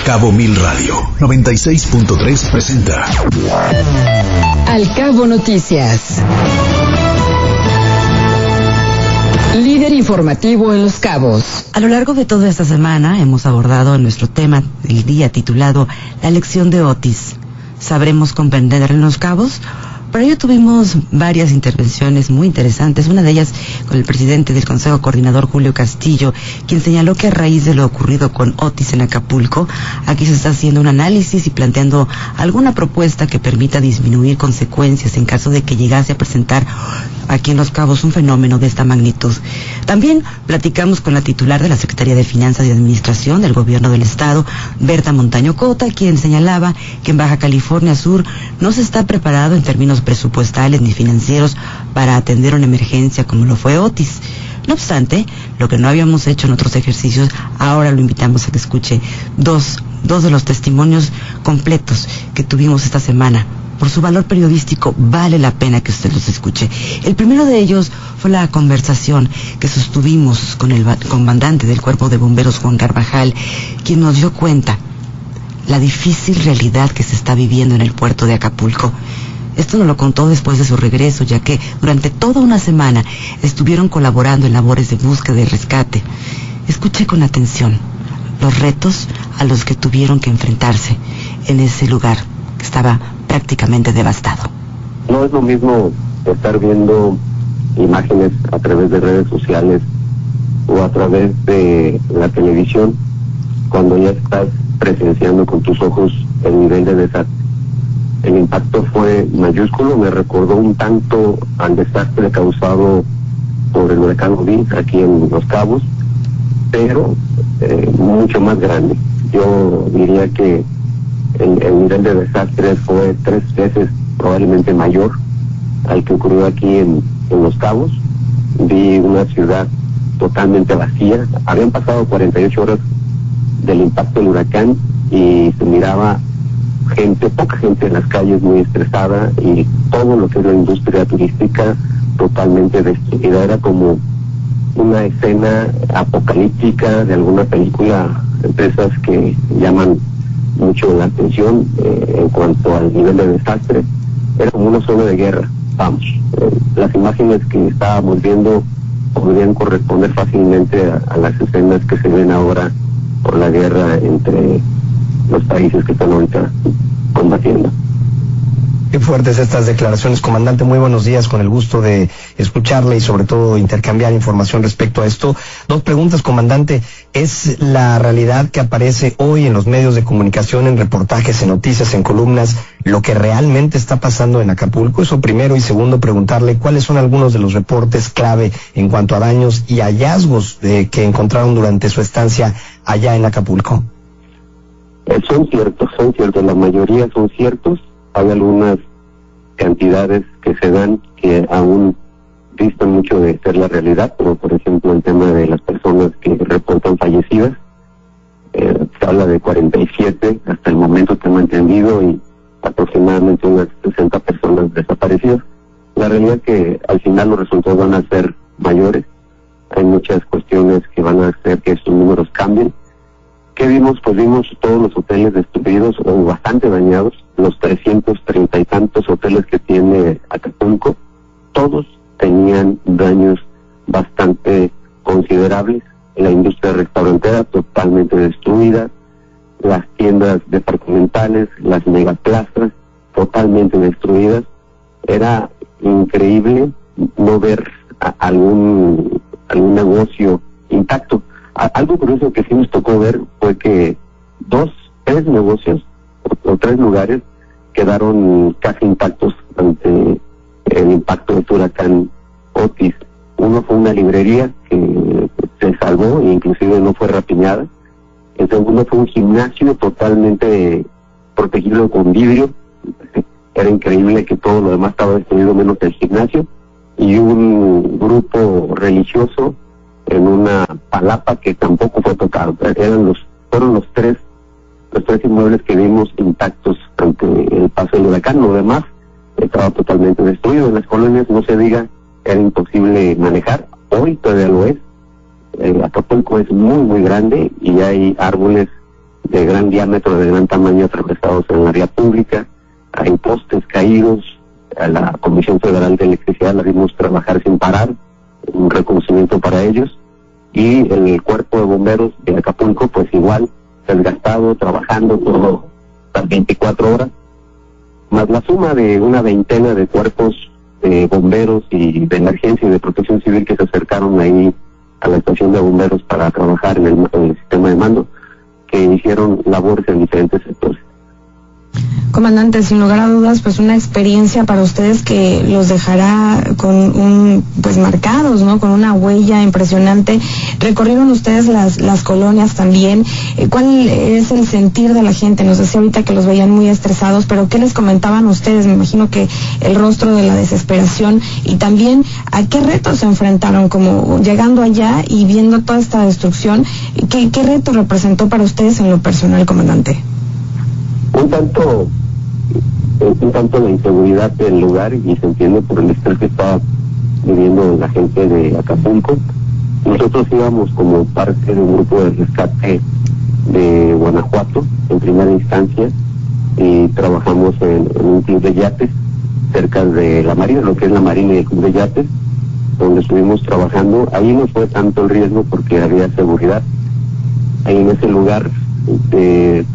Cabo Mil Radio 96.3 presenta Al Cabo Noticias. Líder informativo en Los Cabos. A lo largo de toda esta semana hemos abordado nuestro tema del día titulado La lección de Otis. ¿Sabremos comprender en Los Cabos? Para ello tuvimos varias intervenciones muy interesantes, una de ellas con el presidente del Consejo Coordinador, Julio Castillo, quien señaló que a raíz de lo ocurrido con Otis en Acapulco, aquí se está haciendo un análisis y planteando alguna propuesta que permita disminuir consecuencias en caso de que llegase a presentar aquí en Los Cabos un fenómeno de esta magnitud. También platicamos con la titular de la Secretaría de Finanzas y Administración del Gobierno del Estado, Berta Montaño Cota, quien señalaba que en Baja California Sur no se está preparado en términos presupuestales ni financieros para atender una emergencia como lo fue Otis. No obstante, lo que no habíamos hecho en otros ejercicios, ahora lo invitamos a que escuche dos de los testimonios completos que tuvimos esta semana. Por su valor periodístico vale la pena que usted los escuche. El primero de ellos fue la conversación que sostuvimos con el comandante del Cuerpo de Bomberos, Juan Carvajal, quien nos dio cuenta la difícil realidad que se está viviendo en el puerto de Acapulco. Esto nos lo contó después de su regreso, ya que durante toda una semana estuvieron colaborando en labores de búsqueda y rescate. Escuché con atención los retos a los que tuvieron que enfrentarse en ese lugar que estaba prácticamente devastado. No es lo mismo estar viendo imágenes a través de redes sociales o a través de la televisión cuando ya estás presenciando con tus ojos el nivel de desastre. El impacto fue mayúsculo, me recordó un tanto al desastre causado por el huracán Otis aquí en Los Cabos, pero mucho más grande. Yo diría que el nivel de desastre fue 3 veces probablemente mayor al que ocurrió aquí en Los Cabos. Vi una ciudad totalmente vacía. Habían pasado 48 horas del impacto del huracán y se miraba poca gente en las calles, muy estresada, y todo lo que es la industria turística totalmente destruida. Era como una escena apocalíptica de alguna película, de esas que llaman mucho la atención en cuanto al nivel de desastre. Era como una zona de guerra. Vamos, las imágenes que estábamos viendo podrían corresponder fácilmente a las escenas que se ven ahora por la guerra entre los países que están ahorita combatiendo. Qué fuertes estas declaraciones, comandante. Muy buenos días, con el gusto de escucharle y sobre todo intercambiar información respecto a esto. 2 preguntas, comandante. ¿Es la realidad que aparece hoy en los medios de comunicación, en reportajes, en noticias, en columnas, lo que realmente está pasando en Acapulco? Eso primero. Y segundo, preguntarle cuáles son algunos de los reportes clave en cuanto a daños y hallazgos que encontraron durante su estancia allá en Acapulco. Son ciertos, la mayoría son ciertos. Hay algunas cantidades que se dan que aún distan mucho de ser la realidad, como por ejemplo el tema de las personas que reportan fallecidas. Se habla de 47 hasta el momento, tengo entendido, y aproximadamente unas 60 personas desaparecidas. La realidad es que al final los resultados van a ser mayores. Hay muchas cuestiones que van a hacer que estos números cambien. ¿Qué vimos? Pues vimos todos los hoteles destruidos o bastante dañados, los 330 y tantos hoteles que tiene Acapulco, todos tenían daños bastante considerables. La industria restaurantera totalmente destruida, las tiendas departamentales, las megaplazas totalmente destruidas. Era increíble no ver algún negocio intacto. Algo curioso que sí nos tocó ver fue que 3 negocios o 3 lugares quedaron casi intactos ante el impacto del huracán Otis. Uno fue una librería que se salvó e inclusive no fue rapiñada. El segundo fue un gimnasio totalmente protegido con vidrio. Era increíble que todo lo demás estaba destruido menos el gimnasio. Y un grupo religioso en una palapa que tampoco fue tocado. Fueron los tres inmuebles que vimos intactos ante el paso del huracán. Lo demás estaba totalmente destruido. En las colonias, no se diga, era imposible manejar. Hoy todavía lo es. Acapulco es muy, muy grande y hay árboles de gran diámetro, de gran tamaño, atravesados en la vía pública. Hay postes caídos. A la Comisión Federal de Electricidad la vimos trabajar sin parar, un reconocimiento para ellos. Y el cuerpo de bomberos de Acapulco, pues igual, desgastado, trabajando todo las 24 horas, más la suma de una veintena de cuerpos de bomberos y de emergencia y de protección civil que se acercaron ahí a la estación de bomberos para trabajar en el sistema de mando, que hicieron labores en diferentes sectores. Comandante, sin lugar a dudas, pues una experiencia para ustedes que los dejará pues marcados, ¿no? Con una huella impresionante. Recorrieron ustedes las colonias también. ¿Cuál es el sentir de la gente? Nos decía ahorita que los veían muy estresados, pero ¿qué les comentaban ustedes? Me imagino que el rostro de la desesperación, y también a qué retos se enfrentaron, como llegando allá y viendo toda esta destrucción. ¿Qué reto representó para ustedes en lo personal, comandante? Un tanto la inseguridad del lugar, y se entiende por el estrés que está viviendo la gente de Acapulco. Nosotros íbamos como parte de un grupo de rescate de Guanajuato en primera instancia, y trabajamos en un club de yates cerca de la Marina, lo que es la Marina y el club de yates, donde estuvimos trabajando. Ahí no fue tanto el riesgo porque había seguridad. Ahí en ese lugar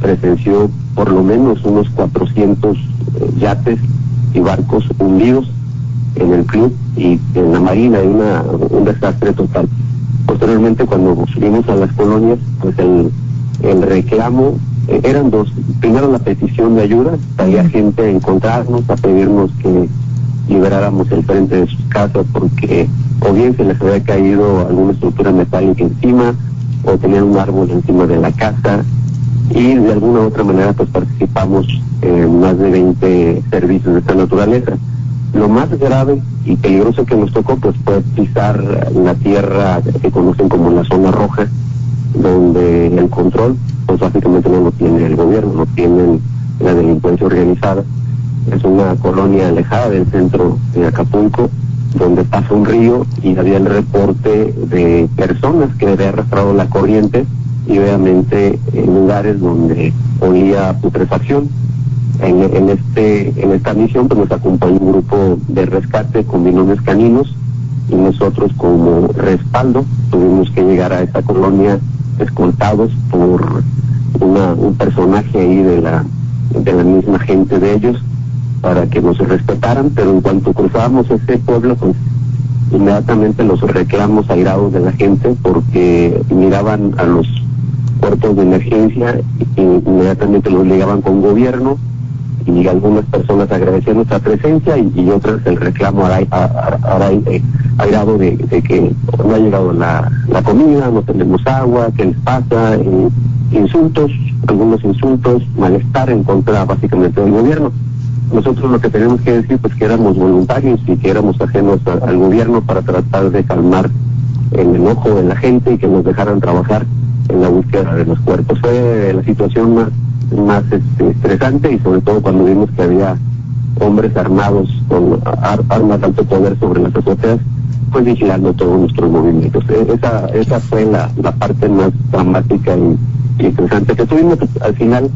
presenció por lo menos unos 400 yates y barcos hundidos en el club, y en la Marina hay un desastre total. Posteriormente, cuando subimos a las colonias, pues el reclamo eran dos. Primero, la petición de ayuda. Había gente a encontrarnos, a pedirnos que liberáramos el frente de sus casas porque o bien se les había caído alguna estructura metálica encima, o tenían un árbol encima de la casa, y de alguna u otra manera pues participamos en más de 20 servicios de esta naturaleza. Lo más grave y peligroso que nos tocó pues fue pisar la tierra que conocen como la zona roja, donde el control pues básicamente no lo tiene el gobierno, lo tienen la delincuencia organizada. Es una colonia alejada del centro de Acapulco, donde pasa un río, y había el reporte de personas que había arrastrado la corriente, y obviamente en lugares donde olía a putrefacción. En esta misión pues nos acompañó un grupo de rescate con binomios caninos, y nosotros como respaldo tuvimos que llegar a esta colonia escoltados por un personaje ahí de la misma gente de ellos, para que nos respetaran. Pero en cuanto cruzábamos ese pueblo, pues inmediatamente los reclamos airados de la gente, porque miraban a los cuerpos de emergencia y inmediatamente los ligaban con gobierno, y algunas personas agradecían nuestra presencia y otras el reclamo airado de que no ha llegado la comida, no tenemos agua, ¿qué les pasa? Insultos, algunos insultos, malestar en contra básicamente del gobierno. Nosotros lo que tenemos que decir pues que éramos voluntarios y que éramos ajenos al gobierno, para tratar de calmar el enojo de la gente y que nos dejaran trabajar en la búsqueda de los cuerpos. Fue la situación más estresante, y sobre todo cuando vimos que había hombres armados con armas de alto poder sobre las azoteas, pues vigilando todos nuestros movimientos. Esa fue la parte más dramática y estresante que tuvimos. Al final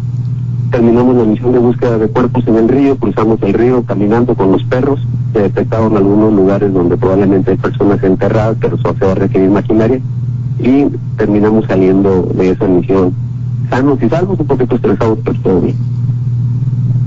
terminamos la misión de búsqueda de cuerpos en el río, cruzamos el río caminando con los perros, se detectaron algunos lugares donde probablemente hay personas enterradas, pero eso se va a requerir maquinaria, y terminamos saliendo de esa misión sanos y salvos, un poquito estresados, pero todo bien.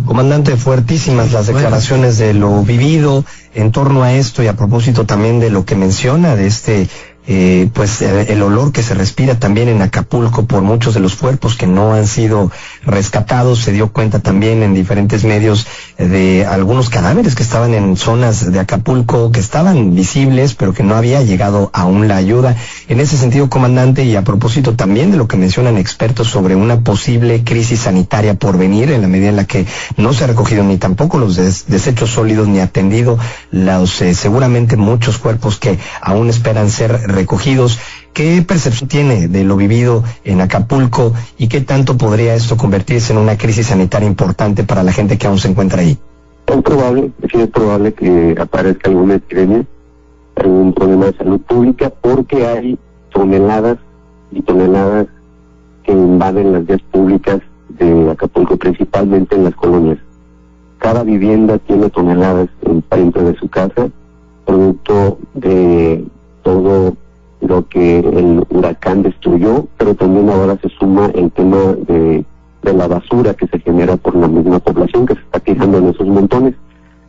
Comandante, fuertísimas las declaraciones de lo vivido en torno a esto, y a propósito también de lo que menciona de el olor que se respira también en Acapulco por muchos de los cuerpos que no han sido rescatados. Se dio cuenta también en diferentes medios de algunos cadáveres que estaban en zonas de Acapulco, que estaban visibles, pero que no había llegado aún la ayuda. En ese sentido, comandante, y a propósito también de lo que mencionan expertos sobre una posible crisis sanitaria por venir, en la medida en la que no se ha recogido ni tampoco los desechos sólidos, ni atendido seguramente muchos cuerpos que aún esperan ser recogidos. ¿Qué percepción tiene de lo vivido en Acapulco, y qué tanto podría esto convertirse en una crisis sanitaria importante para la gente que aún se encuentra ahí? Es probable que aparezca alguna epidemia, algún problema de salud pública, porque hay toneladas y toneladas que invaden las vías públicas de Acapulco, principalmente en las colonias. Cada vivienda tiene toneladas enfrente de su casa, producto de todo lo que el huracán destruyó, pero también ahora se suma el tema de la basura que se genera por la misma población que se está tirando en esos montones.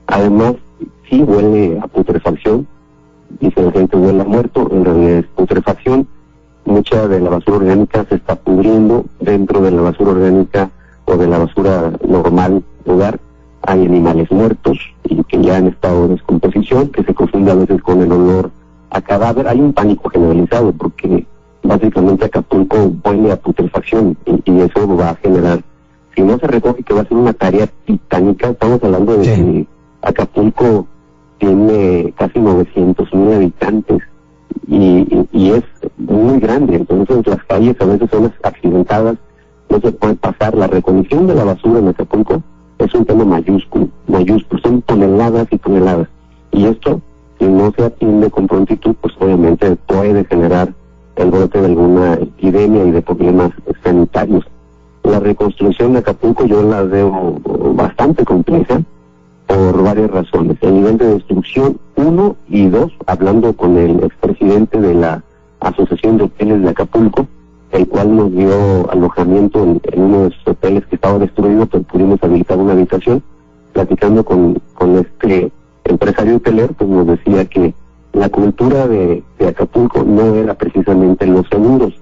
Además, sí huele a putrefacción, dice la gente huele a muerto, en realidad es putrefacción. Mucha de la basura orgánica se está pudriendo. Dentro de la basura orgánica o de la basura normal hogar hay animales muertos y que ya han estado en descomposición, que se confunde a veces con el olor a cadáver. Hay un pánico generalizado porque básicamente Acapulco huele a putrefacción y eso va a generar, si no se recoge, que va a ser una tarea titánica. Estamos hablando de que Acapulco tiene casi 900,000 habitantes y es muy grande, entonces las calles a veces son accidentadas, no se puede pasar. La recolección de la basura en Acapulco es un tema mayúsculo, son toneladas y toneladas, y esto, si no se atiende con prontitud, pues obviamente puede generar el brote de alguna epidemia y de problemas sanitarios. La reconstrucción de Acapulco yo la veo bastante compleja por varias razones. El nivel de destrucción, 1, y 2, hablando con el expresidente de la Asociación de Hoteles de Acapulco, el cual nos dio alojamiento en uno de sus hoteles que estaba destruido, pero pudimos habilitar una habitación. Platicando con este empresario hotelero, pues nos decía que la cultura de Acapulco no era precisamente los seguros.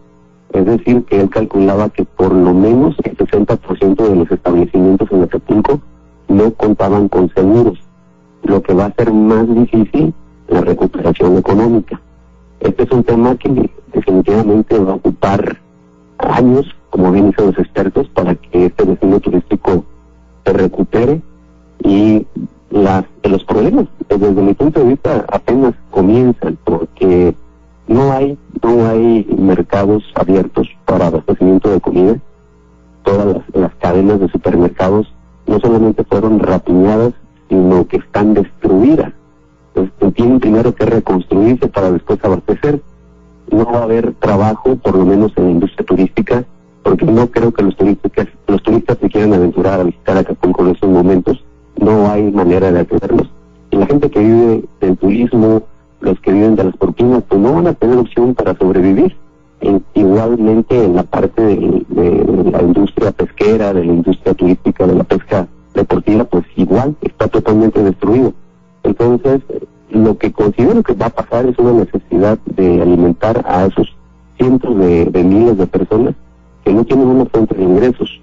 Es decir, que él calculaba que por lo menos el 60% de los establecimientos en Acapulco no contaban con seguros, lo que va a hacer más difícil la recuperación económica. Este es un tema que definitivamente va a ocupar años, como bien dicen los expertos, para que este destino turístico se recupere, y los problemas, desde mi punto de vista, apenas comienzan, porque no hay mercados abiertos para abastecimiento de comida. Todas las cadenas de supermercados no solamente fueron rapiñadas, sino que están destruidas. Entonces, tienen primero que reconstruirse para después abastecer. No va a haber trabajo, por lo menos en la industria turística, porque no creo que los turistas se quieran aventurar a visitar Acapulco en estos momentos. No hay manera de atenderlos. Y la gente que vive del turismo, los que viven de las propinas, pues no van a tener opción para sobrevivir. Igualmente en la parte de la industria pesquera, de la industria turística, de la pesca deportiva, pues igual está totalmente destruido. Entonces, lo que considero que va a pasar es una necesidad de alimentar a esos cientos de miles de personas que no tienen una fuente de ingresos.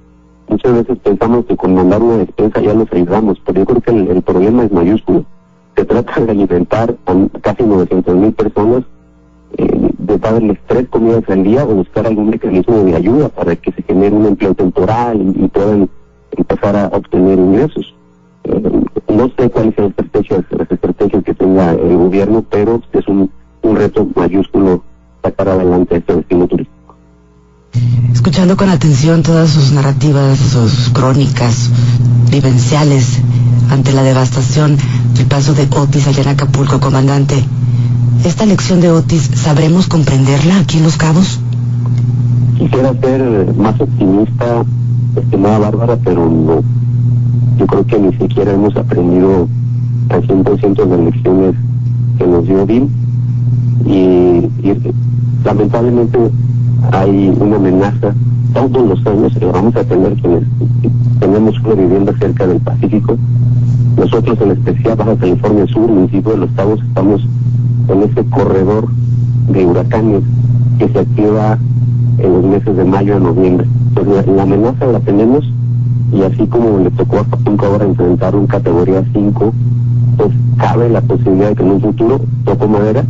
Muchas veces pensamos que con mandar una despensa ya los ayudamos, pero yo creo que el problema es mayúsculo. Se trata de alimentar a casi 900,000 personas, de darles 3 comidas al día o buscar algún mecanismo de ayuda para que se genere un empleo temporal y puedan empezar a obtener ingresos. No sé cuáles son las estrategias que tenga el gobierno, pero es un reto mayúsculo sacar adelante este destino turístico. Escuchando con atención todas sus narrativas, sus crónicas vivenciales ante la devastación del paso de Otis allá en Acapulco, comandante, ¿esta lección de Otis sabremos comprenderla aquí en Los Cabos? Quisiera ser más optimista, estimada Bárbara, pero no. Yo creo que ni siquiera hemos aprendido al 100% las lecciones que nos dio Bill, y lamentablemente hay una amenaza todos los años que vamos a tener quienes tenemos una vivienda cerca del Pacífico. Nosotros, en especial Baja California Sur, municipio de Los Cabos, estamos en ese corredor de huracanes que se activa en los meses de mayo a noviembre. Pues la amenaza la tenemos, y así como le tocó a Acapulco ahora enfrentar un categoría 5, pues cabe la posibilidad de que en un futuro, toco madera,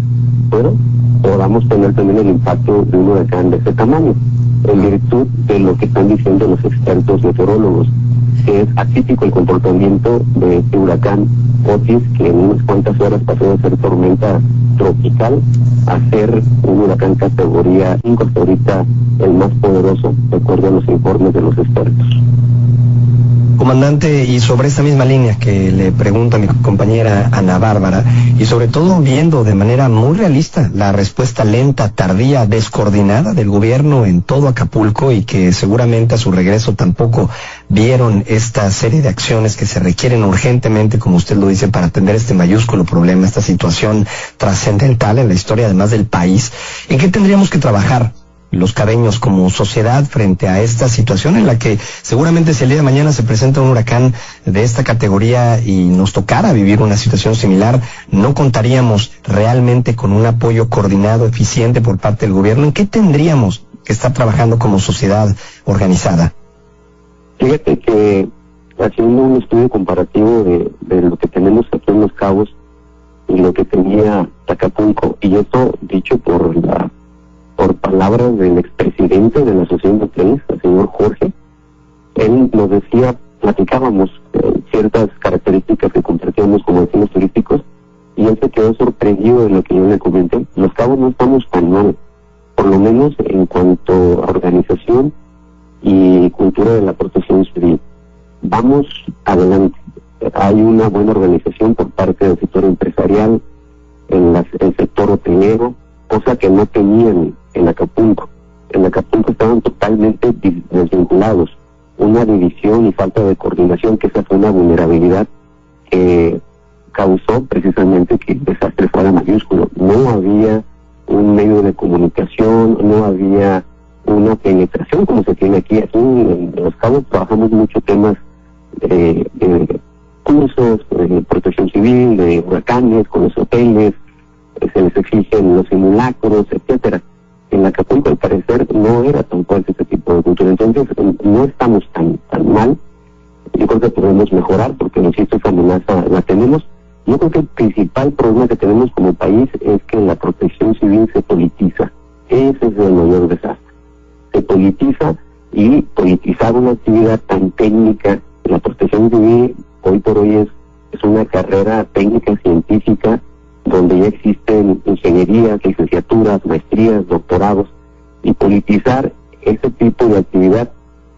pero podamos tener también el impacto de un huracán de ese tamaño, en virtud de lo que están diciendo los expertos meteorólogos, que es atípico el comportamiento de este huracán Otis, que en unas cuantas horas pasó de ser tormenta tropical a ser un huracán categoría 5, hasta ahorita el más poderoso, de acuerdo a los informes de los expertos. Comandante, y sobre esta misma línea que le pregunta mi compañera Ana Bárbara, y sobre todo viendo de manera muy realista la respuesta lenta, tardía, descoordinada del gobierno en todo Acapulco, y que seguramente a su regreso tampoco vieron esta serie de acciones que se requieren urgentemente, como usted lo dice, para atender este mayúsculo problema, esta situación trascendental en la historia además del país. ¿En qué tendríamos que trabajar los cabeños como sociedad frente a esta situación en la que seguramente si el día de mañana se presenta un huracán de esta categoría y nos tocara vivir una situación similar, no contaríamos realmente con un apoyo coordinado, eficiente por parte del gobierno? ¿En qué tendríamos que estar trabajando como sociedad organizada? Fíjate que haciendo un estudio comparativo de lo que tenemos aquí en Los Cabos y lo que tenía Acapulco, y esto dicho por palabras del expresidente de la Asociación de Hoteles, el señor Jorge, él nos decía, platicábamos ciertas características que compartíamos como destinos turísticos, y él se quedó sorprendido de lo que yo le comenté. Los Cabos no estamos tan mal, por lo menos en cuanto a organización y cultura de la protección civil. Vamos adelante. Hay una buena organización por parte del sector empresarial, el sector hotelero, cosa que no tenían en Acapulco. En Acapulco estaban totalmente desvinculados. Una división y falta de coordinación, que esa fue una vulnerabilidad que causó precisamente que el desastre fuera mayúsculo. No había un medio de comunicación, no había una penetración como se tiene aquí. Aquí en Los Cabos trabajamos mucho temas de cursos, de protección civil, de huracanes, con los hoteles, se les exigen los simulacros, etcétera. En Acapulco, al parecer, no era tan fuerte ese tipo de cultura. Entonces, no estamos tan mal. Yo creo que podemos mejorar, porque insisto, esa amenaza la tenemos. Yo creo que el principal problema que tenemos como país es que la protección civil se politiza. Ese es el mayor desastre. Se politiza, y politizar una actividad tan técnica, la protección civil hoy por hoy es una carrera técnica científica donde ya existen ingenierías, licenciaturas, maestrías, doctorados, y politizar ese tipo de actividad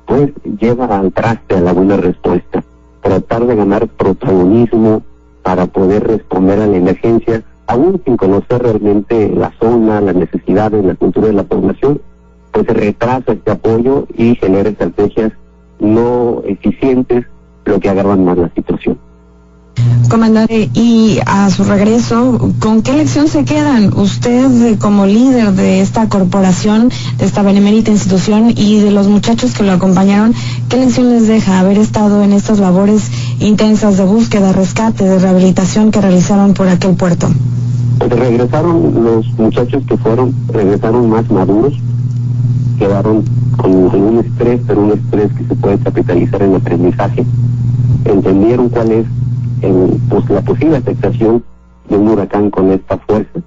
pues lleva al traste a la buena respuesta. Tratar de ganar protagonismo para poder responder a la emergencia, aún sin conocer realmente la zona, las necesidades, la cultura de la población, pues se retrasa este apoyo y genera estrategias no eficientes, lo que agravan más la situación. Comandante, y a su regreso, ¿con qué lección se quedan? Usted como líder de esta corporación, de esta benemérita institución, y de los muchachos que lo acompañaron, ¿qué lección les deja haber estado en estas labores intensas de búsqueda, rescate, de rehabilitación que realizaron por aquel puerto? Pues regresaron los muchachos que fueron, regresaron más maduros, quedaron con un estrés, pero un estrés que se puede capitalizar en aprendizaje. Entendieron cuál es la posible afectación de un huracán con esta fuerza.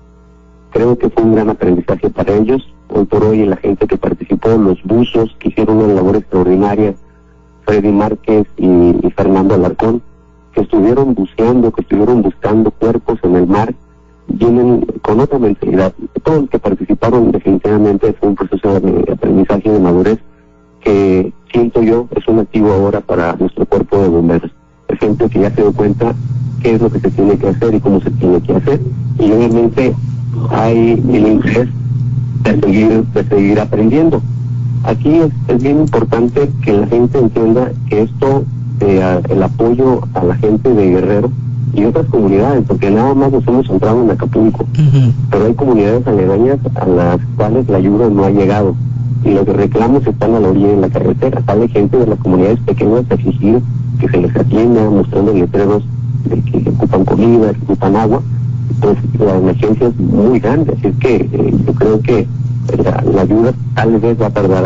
Creo que fue un gran aprendizaje para ellos. Hoy por hoy la gente que participó, los buzos que hicieron una labor extraordinaria, Freddy Márquez y Fernando Alarcón, que estuvieron buceando, que estuvieron buscando cuerpos en el mar, vienen con otra mentalidad. Todos los que participaron definitivamente fue un proceso de aprendizaje y de madurez que siento yo es un activo ahora para nuestro cuerpo de bomberos. Es gente que ya se dio cuenta qué es lo que se tiene que hacer y cómo se tiene que hacer, y obviamente hay el interés de seguir aprendiendo. Aquí es bien importante que la gente entienda que esto, el apoyo a la gente de Guerrero y otras comunidades, porque nada más nos hemos centrado en Acapulco, pero hay comunidades aledañas a las cuales la ayuda no ha llegado, y los reclamos están a la orilla de la carretera. Sale gente de las comunidades pequeñas a exigir que se les atienda, mostrando letreros de que ocupan comida, que ocupan agua. Pues la emergencia es muy grande, así es que yo creo que la ayuda tal vez va a tardar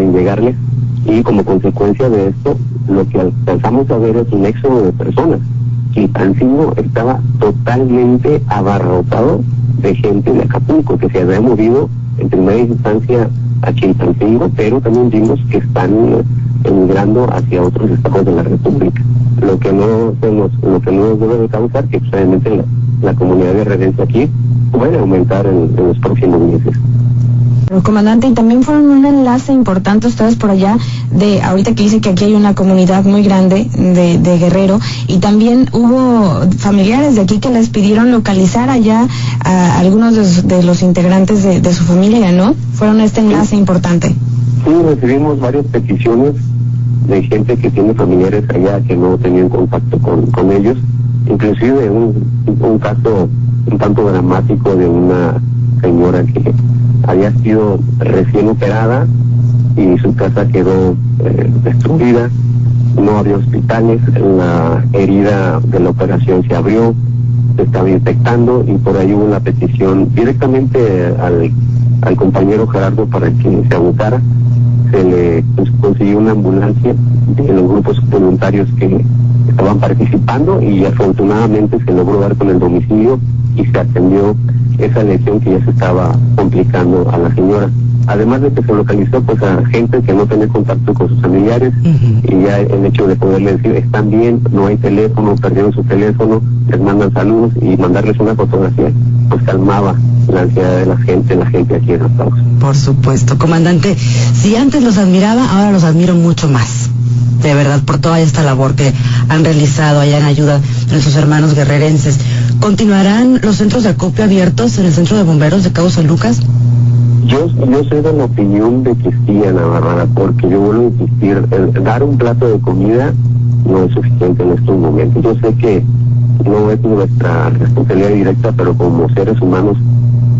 en llegarles, y como consecuencia de esto, lo que alcanzamos a ver es un éxodo de personas. Chilpancingo estaba totalmente abarrotado de gente de Acapulco que se había movido en primera instancia a Chilpancingo, pero también vimos que están emigrando hacia otros estados de la República. Lo que no nos debe de causar que obviamente la comunidad guerrerense aquí puede aumentar en los próximos meses. Pero, comandante, y también fueron un enlace importante ustedes por allá, de ahorita que dice que aquí hay una comunidad muy grande de Guerrero, y también hubo familiares de aquí que les pidieron localizar allá a algunos de los integrantes de su familia, ¿no? Fueron este enlace importante. Sí, recibimos varias peticiones de gente que tiene familiares allá que no tenían contacto con ellos, inclusive un caso un tanto dramático de una señora que había sido recién operada y su casa quedó destruida, no había hospitales, la herida de la operación se abrió, se estaba infectando, y por ahí hubo una petición directamente al compañero Gerardo para que se agotara. Se le consiguió una ambulancia de los grupos voluntarios que estaban participando, y afortunadamente se logró dar con el domicilio y se atendió esa lesión que ya se estaba complicando a la señora. Además de que se localizó pues a gente que no tenía contacto con sus familiares, y ya el hecho de poderle decir están bien, no hay teléfono, perdieron su teléfono, les mandan saludos y mandarles una fotografía, pues calmaba la ansiedad de la gente aquí en los Estados. Por supuesto, comandante, si antes los admiraba, ahora los admiro mucho más. De verdad, por toda esta labor que han realizado allá en ayuda de nuestros hermanos guerrerenses. ¿Continuarán los centros de acopio abiertos en el Centro de Bomberos de Cabo San Lucas? Yo soy de la opinión de que sí, Ana Bárbara, porque yo vuelvo a insistir, dar un plato de comida no es suficiente en estos momentos. Yo sé que no es nuestra responsabilidad directa, pero como seres humanos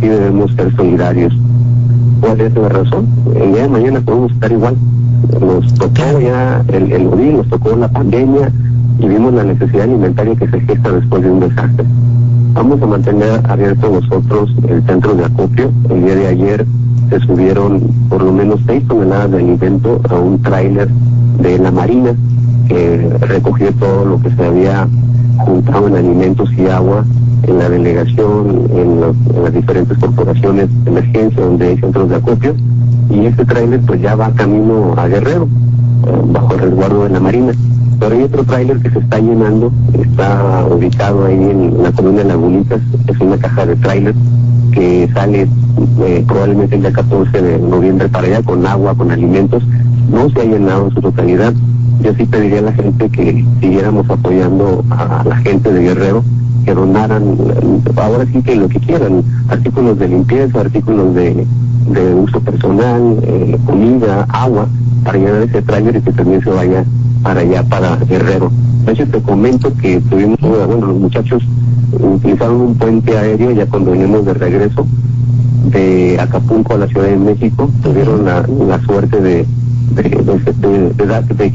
sí debemos ser solidarios. ¿Cuál es la razón? El día de mañana podemos estar igual. Nos tocó ya el COVID, nos tocó la pandemia, y vimos la necesidad alimentaria que se gesta después de un desastre. Vamos a mantener abierto nosotros el centro de acopio. El día de ayer se subieron por lo menos 6 toneladas de alimento a un tráiler de la Marina que recogió todo lo que se había juntado en alimentos y agua en la delegación, en las diferentes corporaciones de emergencia donde hay centros de acopio, y este tráiler pues ya va camino a Guerrero, bajo el resguardo de la Marina. Pero hay otro tráiler que se está llenando, está ubicado ahí en la colonia Lagunitas, es una caja de tráiler que sale probablemente el día 14 de noviembre para allá, con agua, con alimentos. No se ha llenado en su totalidad. Yo sí pediría a la gente que siguiéramos apoyando a la gente de Guerrero, que donaran, ahora sí que lo que quieran, artículos de limpieza, artículos de uso personal, comida, agua, para llenar ese tráiler y que también se vaya para allá, para Guerrero. De hecho, te comento que tuvimos, bueno, los muchachos utilizaron un puente aéreo ya cuando venimos de regreso de Acapulco a la Ciudad de México. Tuvieron la suerte de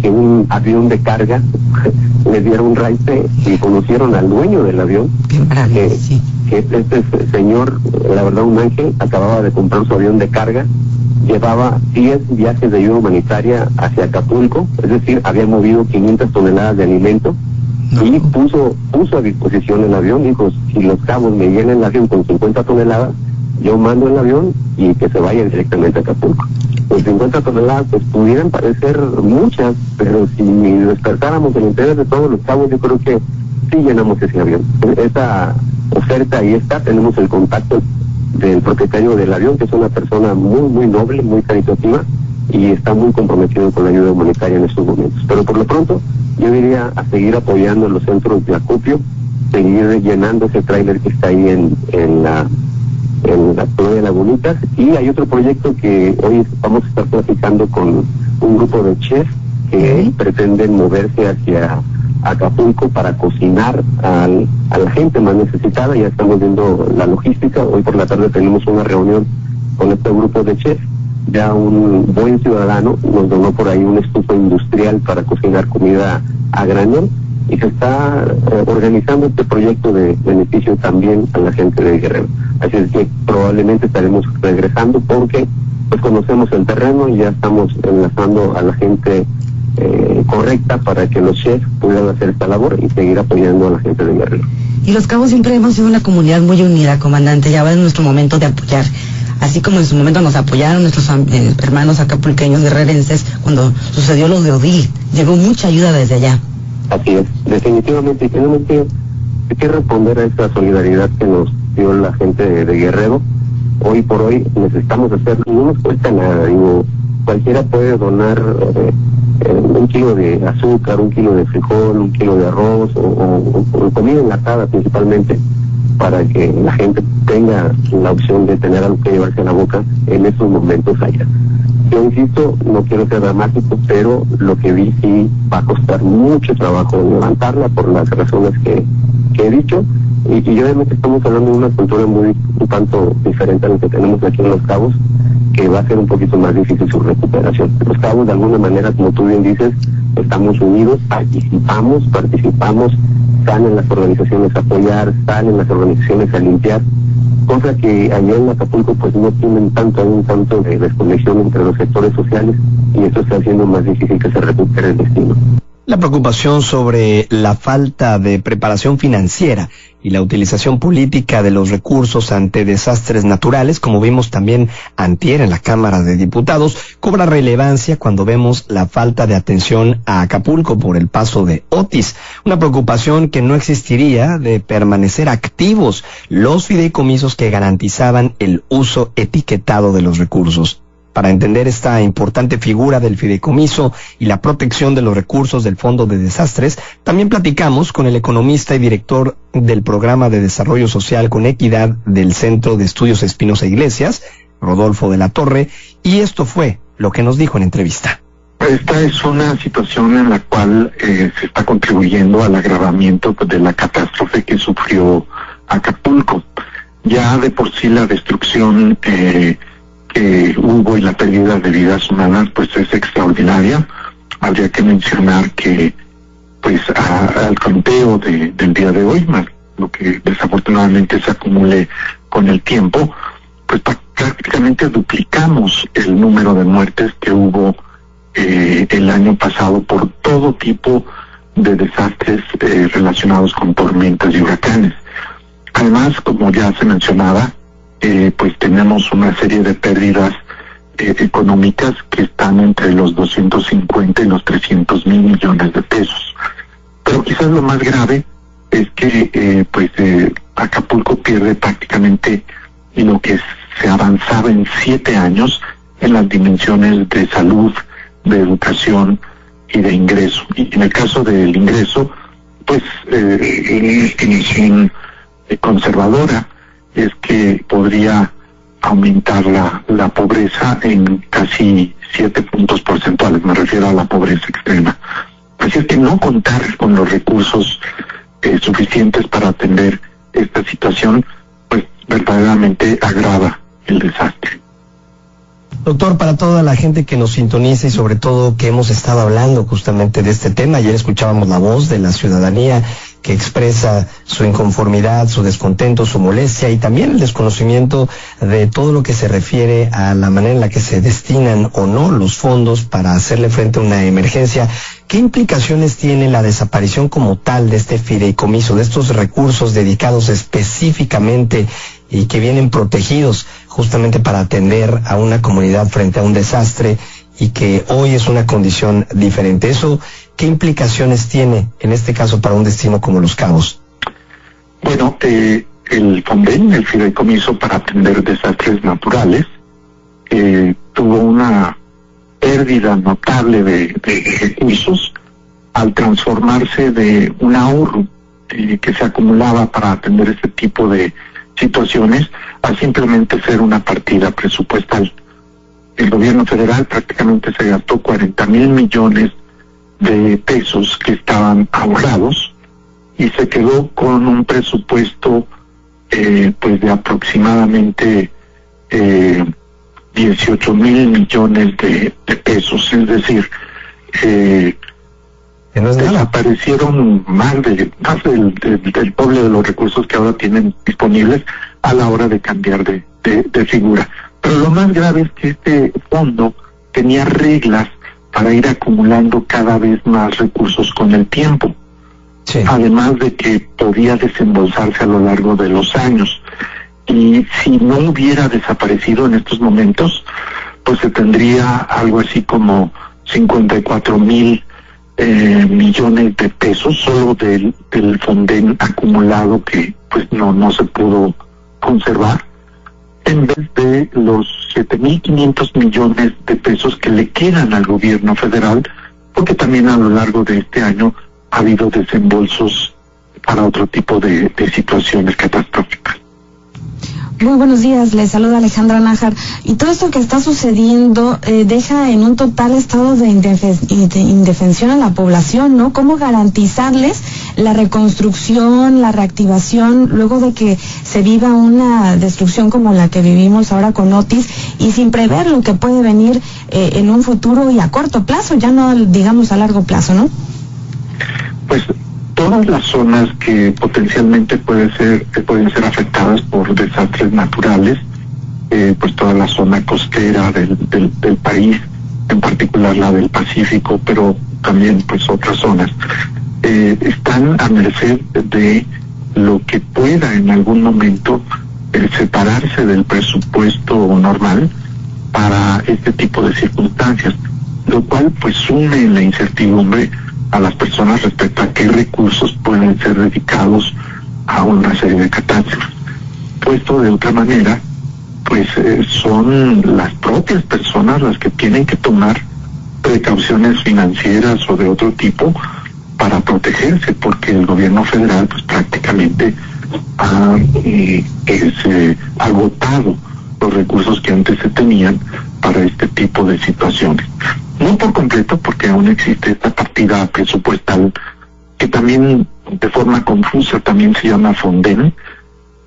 que un avión de carga les diera un raite y conocieron al dueño del avión. Qué maravilla, sí. Que este señor, la verdad, un ángel, acababa de comprar su avión de carga, llevaba 10 viajes de ayuda humanitaria hacia Acapulco, es decir, había movido 500 toneladas de alimento, y puso a disposición el avión. Dijo, si los cabos me llenan el avión con 50 toneladas, yo mando el avión y que se vaya directamente a Acapulco. Pues 50 toneladas pues pudieran parecer muchas, pero si despertáramos el interés de todos los cabos, yo creo que sí llenamos ese avión. Esa oferta ahí está, tenemos el contacto del propietario del avión, que es una persona muy, muy noble, muy caritativa, y está muy comprometido con la ayuda humanitaria en estos momentos. Pero por lo pronto, yo diría a seguir apoyando los centros de acopio, seguir llenando ese tráiler que está ahí en la colonia Lagunitas. Y hay otro proyecto que hoy vamos a estar platicando con un grupo de chefs que pretenden moverse hacia Acapulco para cocinar a la gente más necesitada. Ya estamos viendo la logística. Hoy por la tarde tenemos una reunión con este grupo de chefs. Ya un buen ciudadano nos donó por ahí una estufa industrial para cocinar comida a granel, y se está organizando este proyecto de beneficio también a la gente de Guerrero. Así es que probablemente estaremos regresando porque pues conocemos el terreno y ya estamos enlazando a la gente correcta para que los chefs puedan hacer esta labor y seguir apoyando a la gente de Guerrero. Y los Cabos siempre hemos sido una comunidad muy unida, comandante. Ya va en nuestro momento de apoyar. Así como en su momento nos apoyaron nuestros hermanos acapulqueños guerrerenses cuando sucedió lo de Odil. Llegó mucha ayuda desde allá. Así es, definitivamente, y tenemos que responder a esa solidaridad que nos dio la gente de Guerrero. hoy por hoy necesitamos hacerlo, no nos cuesta nada, digo, cualquiera puede donar 1 kilo de azúcar, 1 kilo de frijol, 1 kilo de arroz o comida enlatada principalmente, para que la gente tenga la opción de tener algo que llevarse a la boca en estos momentos allá. Yo insisto, no quiero ser dramático, pero lo que vi sí va a costar mucho trabajo levantarla por las razones que he dicho, y obviamente estamos hablando de una cultura un tanto diferente a lo que tenemos aquí en Los Cabos, que va a ser un poquito más difícil su recuperación. Los Cabos, de alguna manera, como tú bien dices, estamos unidos, participamos, salen las organizaciones a apoyar, salen las organizaciones a limpiar, cosa que allá en Acapulco pues no tienen un tanto de desconexión entre los sectores sociales, y esto está haciendo más difícil que se recupere el destino. La preocupación sobre la falta de preparación financiera y la utilización política de los recursos ante desastres naturales, como vimos también antier en la Cámara de Diputados, cobra relevancia cuando vemos la falta de atención a Acapulco por el paso de Otis. Una preocupación que no existiría de permanecer activos los fideicomisos que garantizaban el uso etiquetado de los recursos. Para entender esta importante figura del fideicomiso y la protección de los recursos del Fondo de Desastres, también platicamos con el economista y director del Programa de Desarrollo Social con Equidad del Centro de Estudios Espinosa Iglesias, Rodolfo de la Torre, y esto fue lo que nos dijo en entrevista. Esta es una situación en la cual se está contribuyendo al agravamiento de la catástrofe que sufrió Acapulco. Ya de por sí la destrucción que hubo y la pérdida de vidas humanas pues es extraordinaria. Habría que mencionar que pues al conteo del día de hoy, más lo que desafortunadamente se acumule con el tiempo, pues prácticamente duplicamos el número de muertes que hubo el año pasado por todo tipo de desastres relacionados con tormentas y huracanes. Además, como ya se mencionaba, pues tenemos una serie de pérdidas económicas que están entre los 250 y los 300 mil millones de pesos. Pero quizás lo más grave es que Acapulco pierde prácticamente lo que se avanzaba en 7 años en las dimensiones de salud, de educación y de ingreso. Y en el caso del ingreso, pues una estimación conservadora es que podría aumentar la pobreza en casi 7 puntos porcentuales, me refiero a la pobreza extrema. Así es que no contar con los recursos suficientes para atender esta situación, pues verdaderamente agrava el desastre. Doctor, para toda la gente que nos sintoniza y sobre todo que hemos estado hablando justamente de este tema, ayer escuchábamos la voz de la ciudadanía que expresa su inconformidad, su descontento, su molestia y también el desconocimiento de todo lo que se refiere a la manera en la que se destinan o no los fondos para hacerle frente a una emergencia. ¿Qué implicaciones tiene la desaparición como tal de este fideicomiso, de estos recursos dedicados específicamente y que vienen protegidos justamente para atender a una comunidad frente a un desastre y que hoy es una condición diferente? ¿Eso qué implicaciones tiene en este caso para un destino como Los Cabos? Bueno, el FONDEN, el Fideicomiso para Atender Desastres Naturales, tuvo una pérdida notable de recursos al transformarse de un ahorro que se acumulaba para atender este tipo de situaciones a simplemente ser una partida presupuestal. El gobierno federal prácticamente se gastó 40 mil millones de pesos que estaban ahorrados y se quedó con un presupuesto pues de aproximadamente 18 mil millones de pesos, es decir, desaparecieron más del doble de los recursos que ahora tienen disponibles a la hora de cambiar de figura. Pero lo más grave es que este fondo tenía reglas para ir acumulando cada vez más recursos con el tiempo. Sí. Además de que podía desembolsarse a lo largo de los años. Y si no hubiera desaparecido en estos momentos, pues se tendría algo así como 54 mil millones de pesos solo del FONDEN acumulado que pues no se pudo conservar. en vez de los 7.500 millones de pesos que le quedan al gobierno federal, porque también a lo largo de este año ha habido desembolsos para otro tipo de situaciones catastróficas. Muy buenos días, les saluda Alejandra Nájar. Y todo esto que está sucediendo deja en un total estado de indefensión a la población, ¿no? ¿Cómo garantizarles la reconstrucción, la reactivación, luego de que se viva una destrucción como la que vivimos ahora con Otis, y sin prever lo que puede venir en un futuro y a corto plazo, ya no digamos a largo plazo, ¿no? Pues todas las zonas que potencialmente pueden ser afectadas por desastres naturales, pues toda la zona costera del país, en particular la del Pacífico, pero también pues otras zonas, están a merced de lo que pueda en algún momento separarse del presupuesto normal para este tipo de circunstancias, lo cual pues sume en la incertidumbre a las personas respecto a qué recursos pueden ser dedicados a una serie de catástrofes. Puesto de otra manera, pues son las propias personas las que tienen que tomar precauciones financieras o de otro tipo para protegerse, porque el gobierno federal pues prácticamente ha agotado los recursos que antes se tenían para este tipo de situaciones. No por completo, porque aún existe esta partida presupuestal que también de forma confusa también se llama Fonden,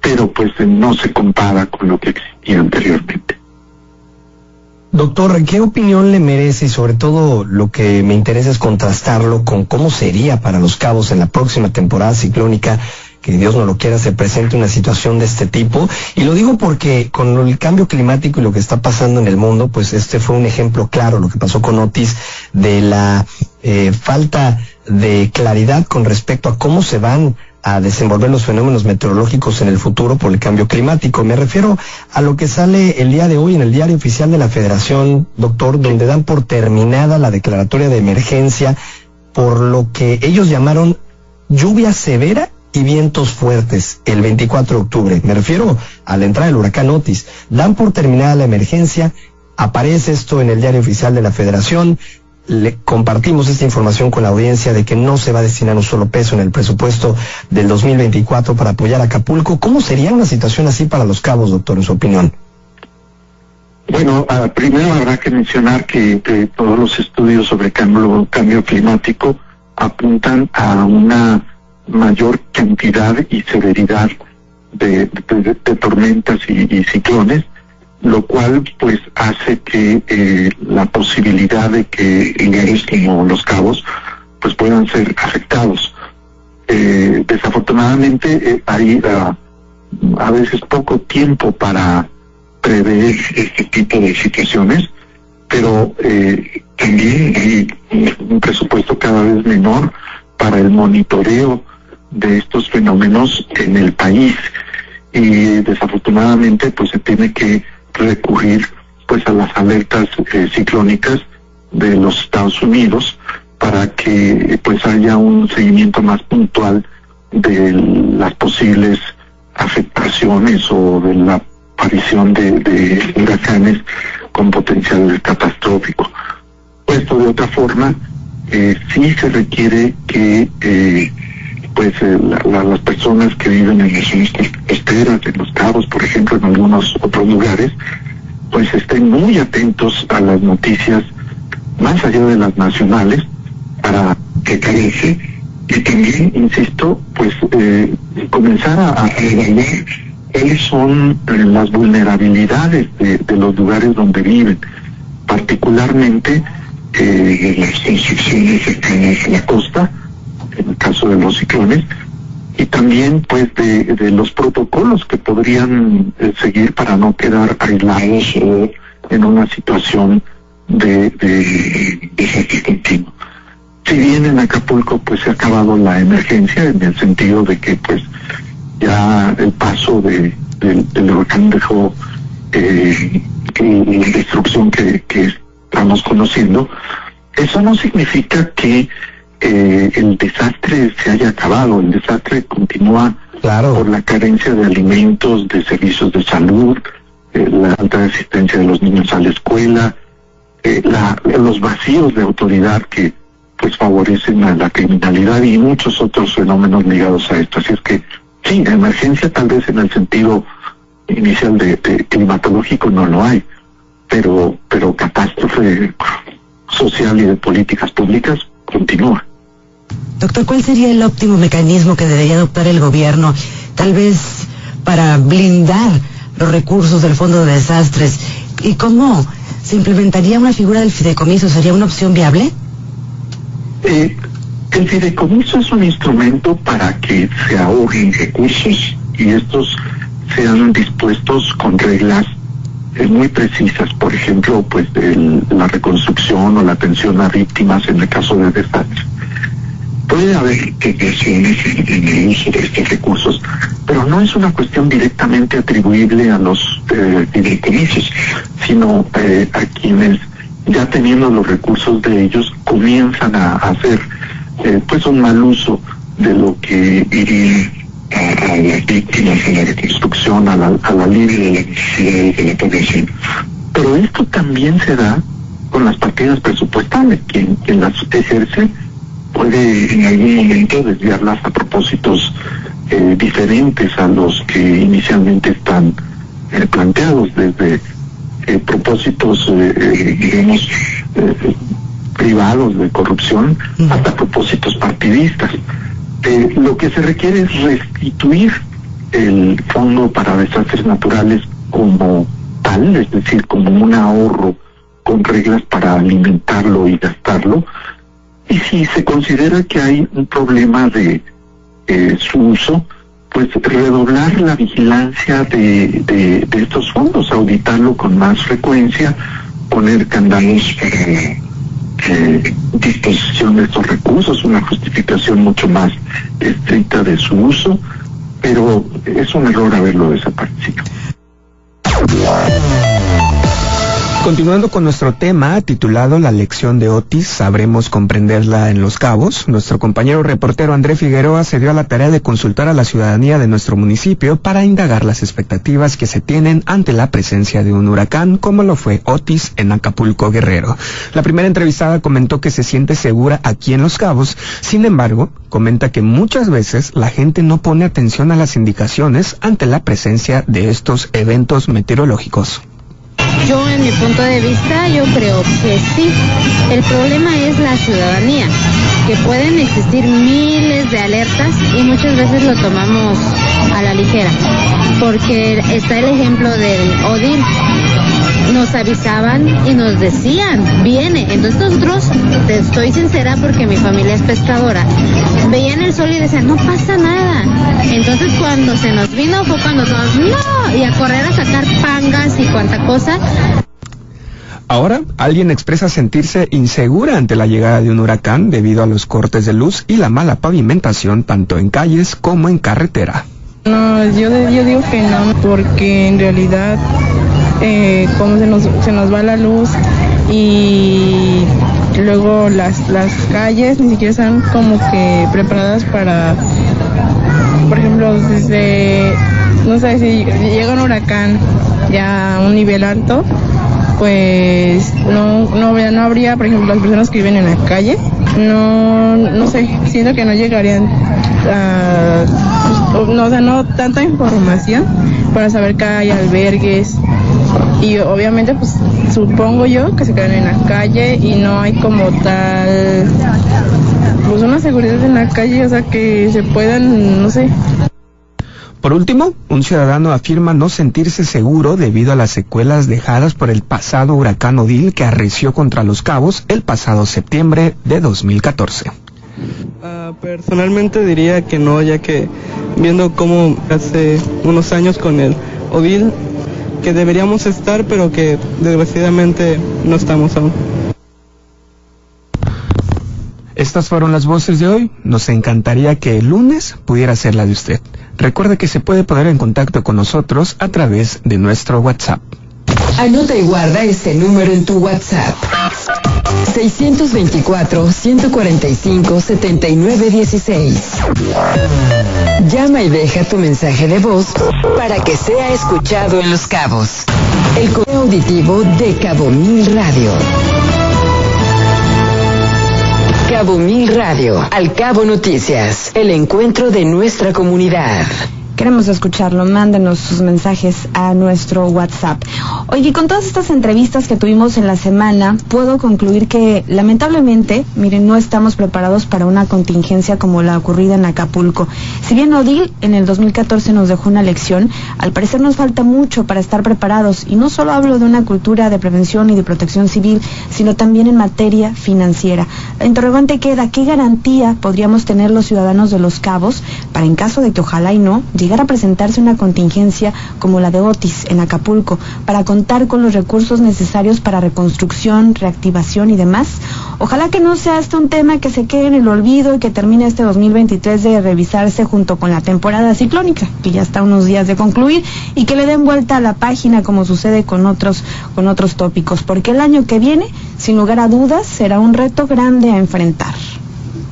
pero pues no se compara con lo que existía anteriormente. Doctor, ¿qué opinión le merece? Y sobre todo lo que me interesa es contrastarlo con cómo sería para Los Cabos en la próxima temporada ciclónica, que Dios no lo quiera, se presente una situación de este tipo. Y lo digo porque con el cambio climático y lo que está pasando en el mundo, pues este fue un ejemplo claro, lo que pasó con Otis, de la falta de claridad con respecto a cómo se van a desenvolver los fenómenos meteorológicos en el futuro por el cambio climático. Me refiero a lo que sale el día de hoy en el Diario Oficial de la Federación, doctor, donde dan por terminada la declaratoria de emergencia por lo que ellos llamaron lluvia severa y vientos fuertes el 24 de octubre. Me refiero a la entrada del huracán Otis. Dan por terminada la emergencia, aparece esto en el Diario Oficial de la Federación, le compartimos esta información con la audiencia de que no se va a destinar un solo peso en el presupuesto del 2024 para apoyar a Acapulco. ¿Cómo sería una situación así para Los Cabos, doctor, en su opinión? Bueno, primero habrá que mencionar que todos los estudios sobre cambio climático apuntan a una mayor cantidad y severidad de tormentas y ciclones, lo cual pues hace que la posibilidad de que lugares como Los Cabos pues puedan ser afectados. Desafortunadamente hay a veces poco tiempo para prever este tipo de situaciones, pero también hay un presupuesto cada vez menor para el monitoreo de estos fenómenos en el país, y desafortunadamente pues se tiene que recurrir pues a las alertas ciclónicas de los Estados Unidos para que pues haya un seguimiento más puntual de las posibles afectaciones o de la aparición de huracanes con potencial catastrófico. Puesto de otra forma, sí se requiere que las personas que viven en las zonas costeras, en Los Cabos, por ejemplo, en algunos otros lugares, pues estén muy atentos a las noticias más allá de las nacionales para prepararse y también, insisto, pues comenzar a evaluar cuáles son las vulnerabilidades de los lugares donde viven, particularmente las construcciones cercanas a la costa, en el caso de los ciclones, y también pues de los protocolos que podrían seguir para no quedar aislados o en una situación de desastre continuo. Si bien en Acapulco pues se ha acabado la emergencia, en el sentido de que pues ya el paso del huracán dejó la destrucción que estamos conociendo, eso no significa que el desastre se haya acabado. El desastre continúa, claro, por la carencia de alimentos, de servicios de salud, la alta asistencia de los niños a la escuela, los vacíos de autoridad que pues favorecen a la criminalidad y muchos otros fenómenos ligados a esto. Así es que sí, emergencia tal vez en el sentido inicial de climatológico no lo hay, pero catástrofe social y de políticas públicas continúa. Doctor, ¿cuál sería el óptimo mecanismo que debería adoptar el gobierno, tal vez para blindar los recursos del Fondo de Desastres? ¿Y cómo se implementaría una figura del fideicomiso? ¿Sería una opción viable? El fideicomiso es un instrumento para que se ahorren recursos y estos sean dispuestos con reglas muy precisas. Por ejemplo, pues la reconstrucción o la atención a víctimas en el caso de desastres. Puede haber regresiones en el uso de estos recursos, pero no es una cuestión directamente atribuible a los fideicomisos, sino a quienes, ya teniendo los recursos de ellos, comienzan a hacer pues un mal uso de lo que iría a las víctimas, a la reconstrucción, a la alivio de las necesidades de la población. Pero esto también se da con las partidas presupuestales. Quien las ejerce puede en algún momento desviarlas a propósitos diferentes a los que inicialmente están planteados, desde propósitos, digamos, privados de corrupción hasta propósitos partidistas. Lo que se requiere es restituir el Fondo para Desastres Naturales como tal, es decir, como un ahorro con reglas para alimentarlo y gastarlo. Y si se considera que hay un problema de su uso, pues redoblar la vigilancia de estos fondos, auditarlo con más frecuencia, poner candados para disposición de estos recursos, una justificación mucho más estricta de su uso, pero es un error haberlo desaparecido. Continuando con nuestro tema titulado La lección de Otis, sabremos comprenderla en Los Cabos, nuestro compañero reportero André Figueroa se dio a la tarea de consultar a la ciudadanía de nuestro municipio para indagar las expectativas que se tienen ante la presencia de un huracán como lo fue Otis en Acapulco, Guerrero. La primera entrevistada comentó que se siente segura aquí en Los Cabos, sin embargo, comenta que muchas veces la gente no pone atención a las indicaciones ante la presencia de estos eventos meteorológicos. Yo, en mi punto de vista, yo creo que sí. El problema es la ciudadanía, que pueden existir miles de alertas y muchas veces lo tomamos a la ligera, porque está el ejemplo del Odil. Nos avisaban y nos decían, viene. Entonces nosotros, te estoy sincera porque mi familia es pescadora, veían el sol y decían, no pasa nada. Entonces cuando se nos vino fue cuando todos, no, y a correr a sacar pangas y cuanta cosa. Ahora, alguien expresa sentirse insegura ante la llegada de un huracán debido a los cortes de luz y la mala pavimentación tanto en calles como en carretera. No, yo digo que no, porque en realidad como se nos va la luz y luego las calles ni siquiera están como que preparadas para, por ejemplo, desde, no sé, si llega un huracán ya a un nivel alto, pues no habría, por ejemplo, las personas que viven en la calle, no sé, siento que no llegarían no tanta información para saber que hay albergues y obviamente pues supongo yo que se quedan en la calle y no hay como tal pues una seguridad en la calle, o sea que se puedan, no sé. Por último, un ciudadano afirma no sentirse seguro debido a las secuelas dejadas por el pasado huracán Odil que arreció contra Los Cabos el pasado septiembre de 2014. Personalmente diría que no, ya que viendo cómo hace unos años con el Odil, que deberíamos estar, pero que desgraciadamente no estamos aún. Estas fueron las voces de hoy. Nos encantaría que el lunes pudiera ser la de usted. Recuerde que se puede poner en contacto con nosotros a través de nuestro WhatsApp. Anota y guarda este número en tu WhatsApp. 624-145-7916. Llama y deja tu mensaje de voz para que sea escuchado en Los Cabos. El correo auditivo de Cabo Mil Radio. Cabo Mil Radio, Al Cabo Noticias, el encuentro de nuestra comunidad. Queremos escucharlo, mándenos sus mensajes a nuestro WhatsApp. Oye, con todas estas entrevistas que tuvimos en la semana, puedo concluir que lamentablemente, miren, no estamos preparados para una contingencia como la ocurrida en Acapulco. Si bien Odil en el 2014 nos dejó una lección, al parecer nos falta mucho para estar preparados, y no solo hablo de una cultura de prevención y de protección civil, sino también en materia financiera. La interrogante queda, ¿qué garantía podríamos tener los ciudadanos de Los Cabos para, en caso de que ojalá y no, llegar a presentarse una contingencia como la de Otis en Acapulco, para contar con los recursos necesarios para reconstrucción, reactivación y demás? Ojalá que no sea este un tema que se quede en el olvido y que termine este 2023 de revisarse junto con la temporada ciclónica, que ya está a unos días de concluir, y que le den vuelta a la página como sucede con otros tópicos, porque el año que viene, sin lugar a dudas, será un reto grande a enfrentar.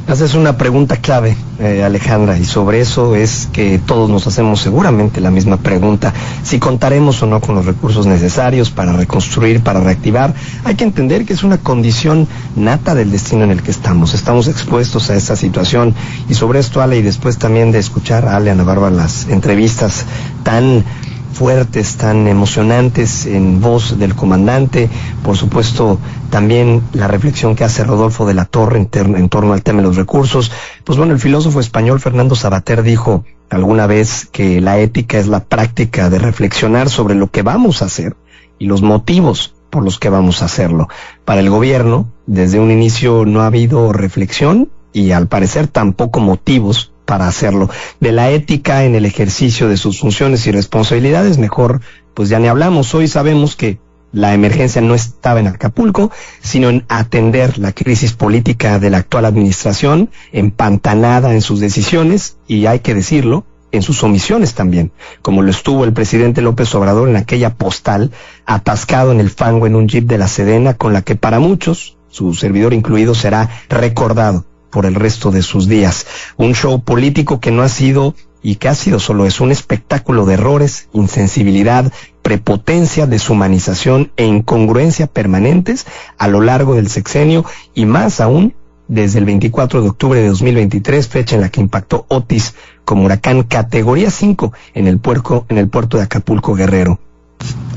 Haces una pregunta clave, Alejandra, y sobre eso es que todos nos hacemos seguramente la misma pregunta. Si contaremos o no con los recursos necesarios para reconstruir, para reactivar. Hay que entender que es una condición nata del destino en el que estamos. Estamos expuestos a esta situación, y sobre esto, Ale, y después también de escuchar a Ale, Ana Bárbara, las entrevistas tan fuertes, tan emocionantes en voz del comandante, por supuesto también la reflexión que hace Rodolfo de la Torre en torno al tema de los recursos. Pues bueno, el filósofo español Fernando Savater dijo alguna vez que la ética es la práctica de reflexionar sobre lo que vamos a hacer y los motivos por los que vamos a hacerlo. Para el gobierno, desde un inicio no ha habido reflexión y al parecer tampoco motivos para hacerlo. De la ética en el ejercicio de sus funciones y responsabilidades, mejor pues ya ni hablamos. Hoy sabemos que la emergencia no estaba en Acapulco, sino en atender la crisis política de la actual administración, empantanada en sus decisiones, y hay que decirlo, en sus omisiones también, como lo estuvo el presidente López Obrador en aquella postal, atascado en el fango en un jeep de la Sedena, con la que para muchos, su servidor incluido, será recordado por el resto de sus días. Un show político que no ha sido, y que ha sido solo es un espectáculo de errores, insensibilidad, prepotencia, deshumanización e incongruencia permanentes a lo largo del sexenio, y más aún desde el 24 de octubre de 2023, fecha en la que impactó Otis como huracán categoría 5 en el puerto de Acapulco, Guerrero.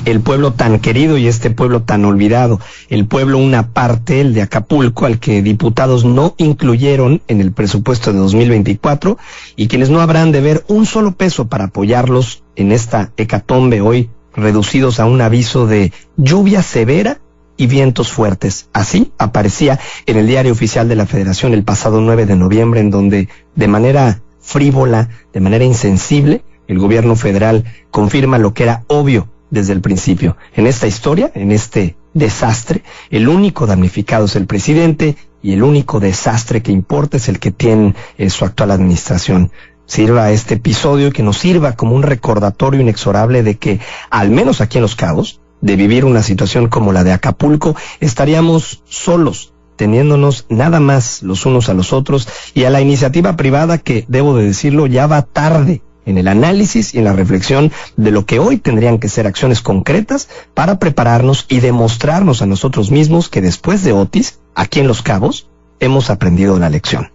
El pueblo tan querido y este pueblo tan olvidado, el pueblo una parte, el de Acapulco, al que diputados no incluyeron en el presupuesto de 2024, y quienes no habrán de ver un solo peso para apoyarlos en esta hecatombe, hoy reducidos a un aviso de lluvia severa y vientos fuertes. Así aparecía en el Diario Oficial de la Federación el pasado 9 de noviembre, en donde de manera frívola, de manera insensible, el gobierno federal confirma lo que era obvio desde el principio. En esta historia, en este desastre, el único damnificado es el presidente, y el único desastre que importa es el que tiene su actual administración. Sirva este episodio que nos sirva como un recordatorio inexorable de que, al menos aquí en Los Cabos, de vivir una situación como la de Acapulco, estaríamos solos, teniéndonos nada más los unos a los otros, y a la iniciativa privada que, debo de decirlo, ya va tarde en el análisis y en la reflexión de lo que hoy tendrían que ser acciones concretas para prepararnos y demostrarnos a nosotros mismos que después de Otis, aquí en Los Cabos, hemos aprendido la lección.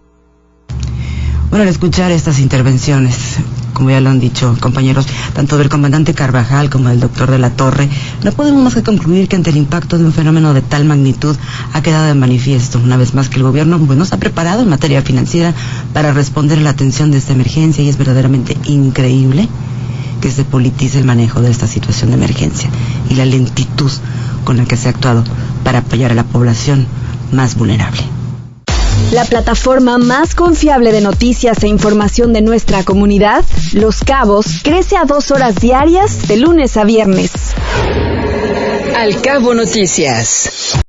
Bueno, al escuchar estas intervenciones, como ya lo han dicho compañeros, tanto del comandante Carvajal como del doctor de la Torre, no podemos más que concluir que ante el impacto de un fenómeno de tal magnitud ha quedado de manifiesto una vez más que el gobierno no se ha preparado en materia financiera para responder a la atención de esta emergencia, y es verdaderamente increíble que se politice el manejo de esta situación de emergencia y la lentitud con la que se ha actuado para apoyar a la población más vulnerable. La plataforma más confiable de noticias e información de nuestra comunidad, Los Cabos, crece a 2 horas diarias de lunes a viernes. Al Cabo Noticias.